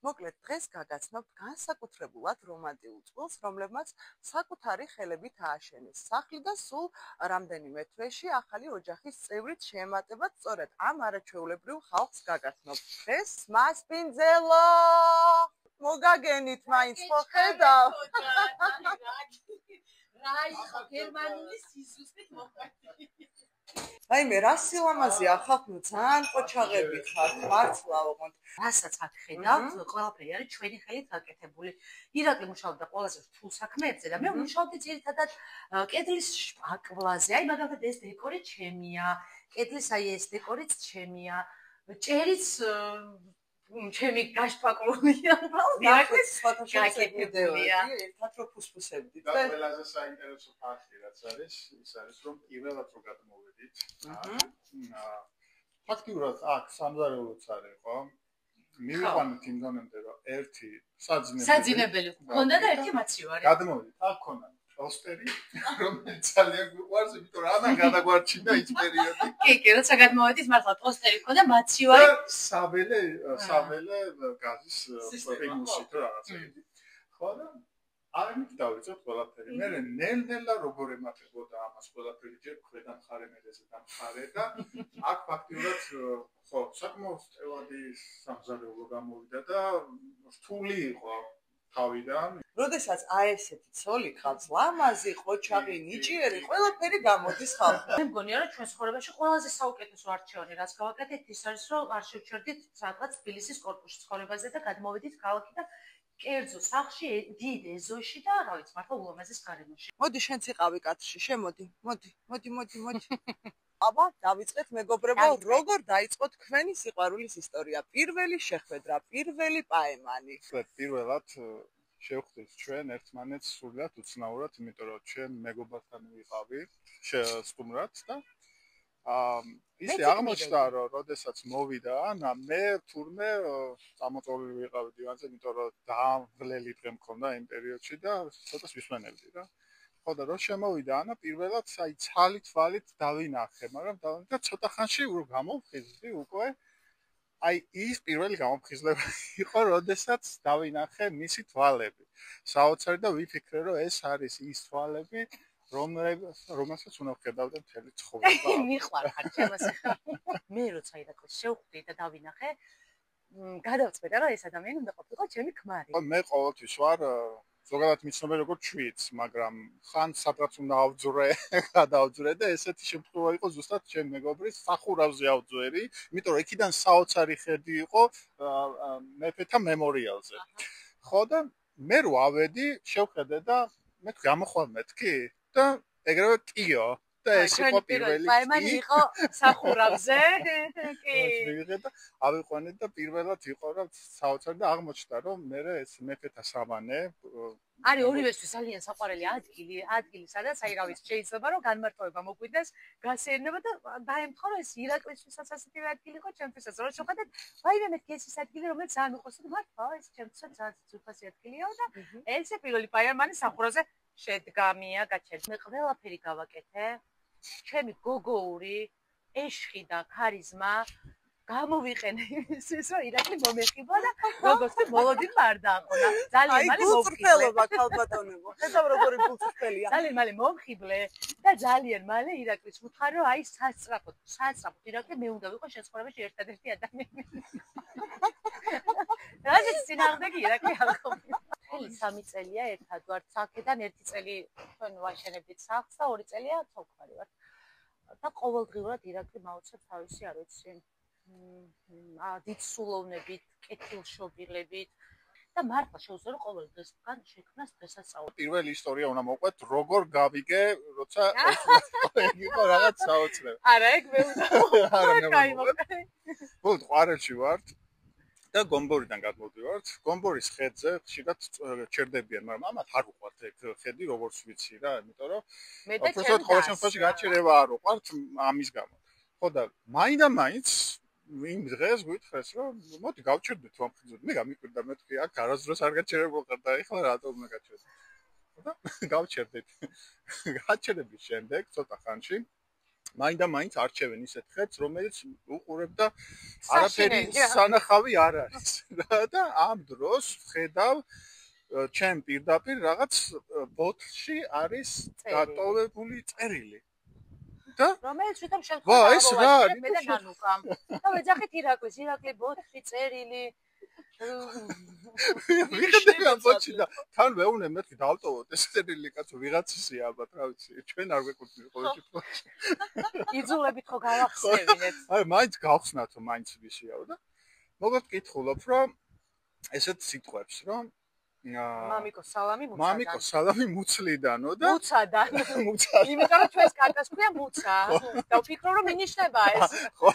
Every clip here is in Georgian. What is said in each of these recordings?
მოკლედ, დღეს გაგაცნობთ განსაკუთრებულად რომანტიულ წყვილს, რომლებმაც საკუთარი ხელებით ააშენეს სახლი და სულ რამდენიმე თვეში ახალი ოჯახის წევრით შეემატებათ სწორედ ამ არაჩვეულებრივ ხალხს გაგაცნობთ. დღეს მასპინძელო! მოგაგენით მაინც ხო ხედავ? რა იხა გერმანული სიზუსტით მოხდა. აი მე რა სილამაზეა ხალხო ძალიან ყოჩაღები ხართ მართლა ოღონდ რასაც აქ ხედავთ ყველაფერი არის ჩვენი ხელით გაკეთებული. ირაკლი მუშაობდა ყველაზე რთულ საქმეებზე და მე მუშაობდი ძირითადად კედლის აკვლაზე. აი მაგალითად ეს დეკორი ჩემია, კედლის აი ეს დეკორიც ჩემია, ჭერიც ჩემი გაშფაკლულია. ირაკლის ფოტოშოპზე ვიდეოია ერთად რო ფუსფუსებდით და ყველაზე საინტერესო ფაქტი რაც არის ის არის რომ პირველად რო გადმოვედით ფაქტიურად აქ სამზარეულოც არის ხო მივიყვანეთ იმ დონემდე რომ ერთი საძინებელი გქონდა და ერთი მაცივარი გადმოვედით აქ ქონდა პოსტერი რომელიც ძალიან გვიყვარს იმიტომ რომ ამან გადაგვარჩინა ის პერიოდი კი როცა გადმოვედით მართლა პოსტერი გქონდა მაცივარი საველე გაზის პრინციპი თუ რაღაცა იგი ხო და არამედ დავიწყოთ ყველაფერი. მე ნელ-ნელა როგორ ემატებოდა ამას ყველაფერი ჯერ ქვედა მხარე მერეზე დამხარე და აქ ფაქტიურად ხო საკმაოდ სტევადი სამზარეულო გამოვიდა და რთული იყო თავიდან. როდესაც აი ესეთი ცოლი ხალხს ლამაზი, ყოჩაღი, ნიჭიერი, ყველაფერი გამოდის ხალხთან. მე მგონია რომ ჩვენ ცხოვრებაში ყველაზე საუკეთესო არჩევანი რაც გავაკეთეთ ის არის რომ არ შევჩერდით რაღაც თბილისის კორპუსში ცხოვრებაზე და გადმოვედით ქალაქიდან კერძო სახლში დიდ ეზოში და რა ვიცი მართლა ულამაზეს გარემოში. მოდი შენც იყავი კადრში, შემოდი. მოდი. აბა, დავიწყეთ მეგობრებო, როგორ დაიწყო თქვენი სიყვარულის ისტორია? პირველი შეხვედრა, პირველი პაემანი. პირველად შევხვდით ჩვენ ერთმანეთს სულად უცნაურად, იმიტომ რომ ჩვენ მეგობრებთან ვიყავი სტუმრად და ისე აღმოჩნდა რომ როდესაც მოვიდა ანა მე თურმე წამოწოლილი ვიყავი დივანზე იმიტომ რომ დაავლელი დღე მქონდა იმ პერიოდში და ცოტას ვისმენებდი რა ხო და რომ შემოვიდა ანა პირველად აი ცალით ვალით დავინახე მაგრამ და ცოტა ხანში გამოვხიზდი უკვე აი ის პირველი გამოფხიზლება იყო როდესაც დავინახე მისი თვალები საოცარი და ვიფიქრე რომ ეს არის ის თვალები რომელსაც უნდა ვხედავდე მთელი ცხოვრება. მიყვარხარ ჩემს. მე როცა ირაკლს შევხვდი და დავინახე, გადავწყვეტა რომ ეს ადამიანი უნდა ყოფილიყო ჩემი ქმარი. მე ყოველთვის ვარ ზოგადად მიცნობი როგორც შვიც, მაგრამ ხან სადღაც უნდა ავძვრე, გადავძვრე და ესეთი შემთხვევა იყო ზუსტად ჩემ მეგობრის სახურავზე ავძვერი, იმიტომ რომ იქიდან საოცარი ხედი იყო მეფეთა მემორიალზე. ხო და მე რო ავედი, შევხედე და მე გამოხვალ მეთქი და ეგრევე კიო და ეს იყო პირველი პაემანი იყო სახურავზე კი მივიღეთ და ავიყვანეთ და პირველად იყო რა საოცარი და აღმოჩნდა რომ მე ეს მეფეთა სამანე არის ორივესთვის ძალიან საყვარელი ადგილი სადაც აი რა ვიცი შეიძლება რომ განმარტოვება მოგვიდეს გასეირნება და დაემთხო რომ ეს ირაკლისთვისაც ასეთი ადგილი იყო ჩემთვისაც რომ შევხედეთ ვაიმე მეთქი ეს ადგილი რომელიც ძალიან მიყვარს და მართლა ეს ჩემთვისაც ძალიან ძვირფასი ადგილია და ესე პირველი პაემანი სახურავზე შედგამია გაჩერდა. მე ყველაფერი გავაკეთე. ჩემი გოგოური, ეშხი და ქარიზმა გამოვიყენე ის რომ ირაკლი მომეხიბლა და როგორც მოლოდი არ დააყონა. ძალიან მალე გულწრფელობა ქალბატონებო. ხედავ როგორი გულწრფელია. ძალიან მალე მომხიბლე და ძალიან მალე ირაკლის ვუთხარ რომ აი სასწრაფოდ ირაკლი მე უნდა ვიყო შენ ცხოვრებაში ერთადერთი ადამიანი. რაზეც წინააღმდეგი ირაკლი არ ყოფილა. 3 წელია ერთად ვართ სახლიდან 1 წელი ჩვენ ვაშენებდით სახლს და 2 წელია ცოლქვარი ვართ. და ყოველდღიურად ირაკლი მაუწყებს თავისი არ ვიცი დიდ სულოვნებით, კეთილშობილებით და მართლა შეუძლია რომ ყოველ დღესგან შექმნას დღესასწაული. პირველი ისტორია უნდა მოვყვეთ, როგორ გავიგე, როცა იყო რაღაც საოცრები. არა, ეგ მე უნდა. კაი მოგე. ბოლოდ ყვარელში ვართ. და გომბორიდან გადმოვდივართ. გომბორის ხედზე ხშირად ჩერდებიან, მაგრამ ამათ არ უყვართ ეგ ხედი, როგორც ვიცი რა, იმიტომ რომ უბრალოდ ყოველ შემთხვევაში გაჩერება არ უყვართ ამის გამო. ხო და მაინც იმ დღეს გვითხრეს რომ მოდი გავჩერდეთ ამ ხედზე. მე გამიკვირდა მეთქი აქ არასდროს არ გაჩერებულიყარ და ეხლა რატომ უნდა გაჩერდე. და გავჩერდით. გაჩერების შემდეგ ცოტა ხანში მაინც არჩევენ ისეთ ხეთს, რომელიც უყურებდა არაფერი სანახავი არ არის რა და ამ დროს ხედავ ჩემ პირდაპირ რაღაც ბოთლში არის დატოვებული წერილი. და რომელიც თვითონ შემთხვევა მე და ნანუკამ. და ვეძახით ირაკლი ბოთლი წერილი ვიღებდი ამ ბოთლში და თან ვეუბნე მეთქი დავტოვოთ ეს წერილი კაცო ვიღაცისია ალბათ რა ვიცი ჩვენ არ გვეკუთვნით ყოველში ბოთლში. იძულებით ხო გავახსნევინეთ. აი მაინც გავხსნათო მაინც ვისიაო და მოგეკითხულობ რომ ესეთ სიტყვებს რომ მამიკო სალამი მუცლიდანო და მუცადან იმიტომ რომ ჩვენს კარტას ქვია მუცა და ვფიქრობ რომ ინიშნება ეს ხო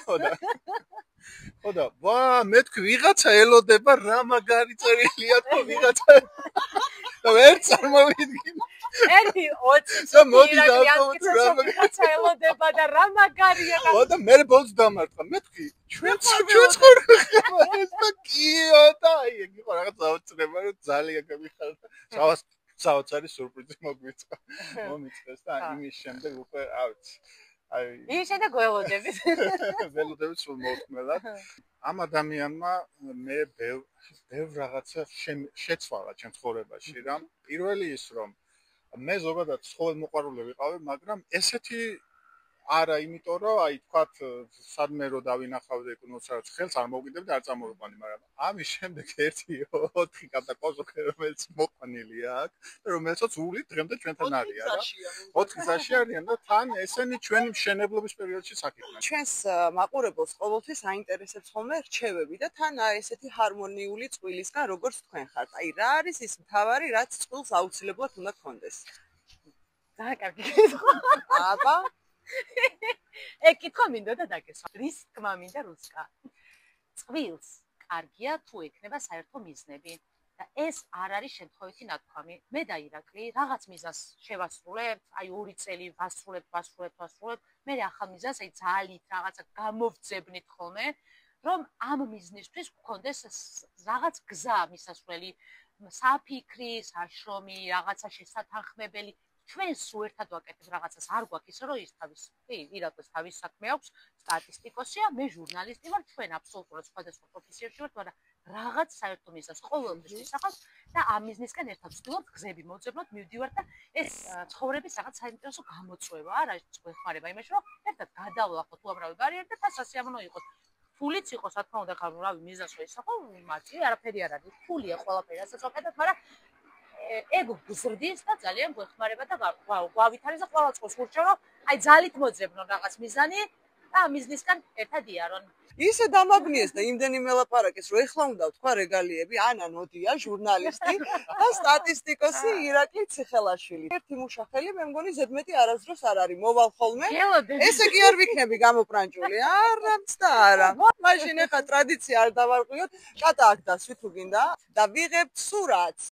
და ვა მეთქვი ვიღაცა ელოდება რა მაგარი წერილია თუ ვიღაცა და ვერ წარმოვიდგინე ერთი 20 და მოდი დავყოთ რა ვიღაცა ელოდება და რა მაგარია ხო და მე ბოლოს დამარტყა მეთქვი ჩვენ ცხოვრობ და კიო და აი იყო რაღაც დაუწრება რომ ძალიან გამიხარდა საოცარი სურპრიზი მოგვიწყო მომიწეს და იმის შემდეგ უკვე ავიცი აი ის შედა გველოდებით ველოდებით სულ მოხმელად ამ ადამიანმა მე ბევრ რაღაცა შეცვალა ჩემ ცხოვრებაში რა პირველი ის რომ მე ზოგადად ცხოველ მოყვარული ვიყავი მაგრამ ესეთი არა იმიტომ რომ აი თქვათ სადმე რო დავინახავდი კუნოს რაღაც ხელს არ მოვგიდები და არ წამოვიყვანი მაგრამ ამის შემდეგ 1-4 კატაკოზოქე რომელიც მოყვანილია აქ რომელსაც ული დღემდე ჩვენთან არიან რა 4 წაში არიან და თან ესენი ჩვენი მშენებლობის პერიოდში საკითხია ჩვენს მაყურებელს ყოველთვის აინტერესებს ხოლმე რჩევები და თან ესეთი ჰარმონიული წყვილისგან როგორც თქვენ ხართ აი რა არის ის მთავარი რაც წყვილს აუცილებლად უნდა გქონდეს დააკარგი აბა კითხვა მინდოდა დაგესვა. რის თქმა მინდა რუსკა. წყვილს კარგია თუ ექნება საერთო მიზნები და ეს არ არის შემთხვევითი ნათქვამი. მე და ირაკლი რაღაც მიზანს შევასრულებთ, აი 2 წელი ვასრულებთ. მე ახალ მიზანს აი ძალით რაღაცა გამოვძებნით ხოლმე, რომ ამ მიზნისთვის გქონდეს რაღაც გზა მისასვლელი, საფიქრი, საშრომი, რაღაცა შესათანხმებელი ჩვენ სულ ერთად ვაკეთებ რაღაცას არ გვაქვს ისე რომ ის თავის ირაკლს თავის საქმე აქვს სტატისტიკოსია მე ჟურნალისტი ვარ ჩვენ აბსოლუტურად სხვადასხვა პროფესიაში ვართ მაგრამ რაღაც საერთო მიზანს ყოველთვის ვისახავთ და ამ მიზნისკენ ერთად ვცდილობთ გზები მოვძებნოთ მივდივართ და ეს ცხოვრების რაღაც საინტერესო გამოწვევა არა გვეხმარება იმაში რომ ერთად გადავლახოთ უამრავი ბარიერი და თან სასიამოვნო იყოს ფულიც იყოს რა თქმა უნდა რავი მიზანს ვისახავ მარტივი არაფერი არ არის ფულია ყველაფერი რასაც ვაკეთებ მაგრამ ego გზრდის და ძალიან გვეხმარება და გავითარეს და ყველა წყოს ვურჩევ რომ აი ძალით მოძებნონ რაღაც მიზანი და ამ მიზნისგან ერთად იარონ ისე დამაბნიეს და იმდენი მელაპარაკეს რომ ეხლა უნდა ვთქვა რეგალიები ანა ნოდია ჟურნალისტი და სტატისტიკოსი ირაკლი ციხელაშვილი ერთი მუშახელი მე მგონი ზედმეტი არასდროს არ არის მოვალ ხოლმე ესე კი არ ვიქნები გამოპრანჭული არამც და არა მაშინ ეხლა ტრადიცია არ დავარღვიოთ კატა აქ დასვით თუ გინდა და ვიღებთ სურათს